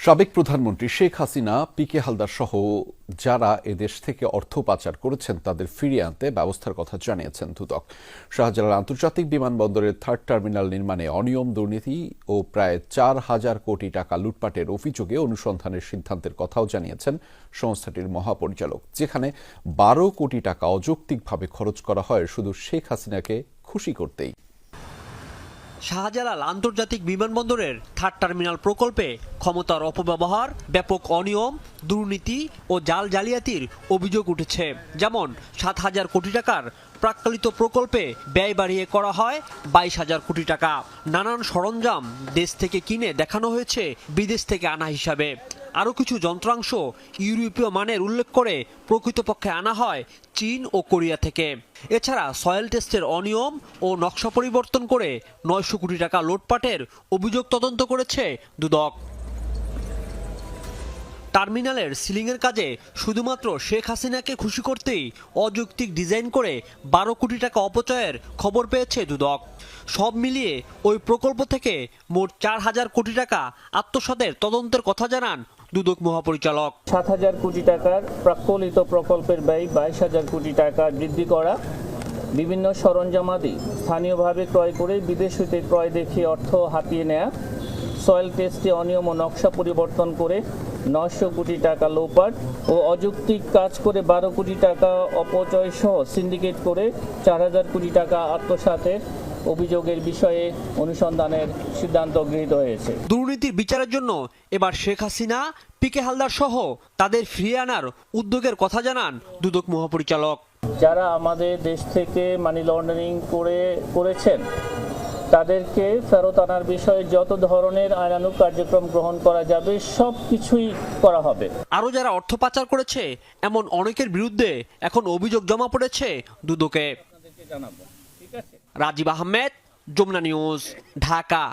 সাবেক প্রধানমন্ত্রী শেখ হাসিনা, পিকে হালদার সহ যারা এদেশ থেকে অর্থ পাচার করেছেন তাদের ফিরিয়ে আনতে ব্যবস্থার কথা জানিয়েছেন দুদক। শাহজালাল আন্তর্জাতিক বিমানবন্দরের থার্ড টার্মিনাল নির্মাণে অনিয়ম, দুর্নীতি ও প্রায় 4,000 কোটি টাকা লুটপাটের অভিযোগে অনুসন্ধানের সিদ্ধান্তের কথাও জানিয়েছেন সংস্থাটির মহাপরিচালক, যেখানে 12 কোটি টাকা অযৌক্তিকভাবে খরচ করা হয় শুধু শেখ হাসিনাকে খুশি করতেই। শাহজালাল আন্তর্জাতিক বিমানবন্দরের থার্ড টার্মিনাল প্রকল্পে ক্ষমতার অপব্যবহার, ব্যাপক অনিয়ম, দুর্নীতি ও জাল জালিয়াতির অভিযোগ উঠেছে। যেমন 7,000 কোটি টাকার প্রাক্কলিত প্রকল্পে ব্যয় বাড়িয়ে করা হয় 22,000 কোটি টাকা। নানান সরঞ্জাম দেশ থেকে কিনে দেখানো হয়েছে বিদেশ থেকে আনা হিসাবে। আরও কিছু যন্ত্রাংশ ইউরোপীয় মানের উল্লেখ করে প্রকৃতপক্ষে আনা হয় চীন ও কোরিয়া থেকে। এছাড়া সয়েল টেস্টের অনিয়ম ও নকশা পরিবর্তন করে 900 কোটি টাকা লুটপাটের অভিযোগ তদন্ত করেছে দুদক। টার্মিনালের সিলিংয়ের কাজে শুধুমাত্র শেখ হাসিনাকে খুশি করতেই অযৌক্তিক ডিজাইন করে 12 কোটি টাকা অপচয়ের খবর পেয়েছে দুদক। সব মিলিয়ে ওই প্রকল্প থেকে মোট 4,000 কোটি টাকা আত্মসাতের তদন্তের কথা জানান দুদক মহাপরিচালক। 7,000 কোটি টাকার প্রাক্কলিত প্রকল্পের ব্যয় 22,000 কোটি টাকা বৃদ্ধি করা, বিভিন্ন সরঞ্জামাদি স্থানীয়ভাবে ক্রয় করে বিদেশ হইতে ক্রয় দেখিয়ে অর্থ হাতিয়ে নেয়া, সয়েল টেস্টে অনিয়ম ও নকশা পরিবর্তন করে 900 কোটি টাকা লোপাট ও অযৌক্তিক কাজ করে 12 কোটি টাকা অপচয় সহ সিন্ডিকেট করে 4,000 কোটি টাকা আত্মসাতের অভিযোগের বিষয়ে অনুসন্ধানের সিদ্ধান্ত গৃহীত হয়েছে। দুর্নীতির বিচারের জন্য এবার শেখ হাসিনা, পিকে হালদার সহ তাদের ফিরিয়ে আনার উদ্যোগের কথা জানান দুদক মহাপরিচালক। যারা আমাদের দেশ থেকে মানি লন্ডারিং করেছেন তাদেরকে ফেরত আনার বিষয়ে যত ধরনের আইনানুগ কার্যক্রম গ্রহণ করা যাবে সব কিছুই করা হবে। আরও যারা অর্থ পাচার করেছে এমন অনেকের বিরুদ্ধে এখন অভিযোগ জমা পড়েছে দুদকে। রাজীব আহমেদ, যমুনা নিউজ, ঢাকা।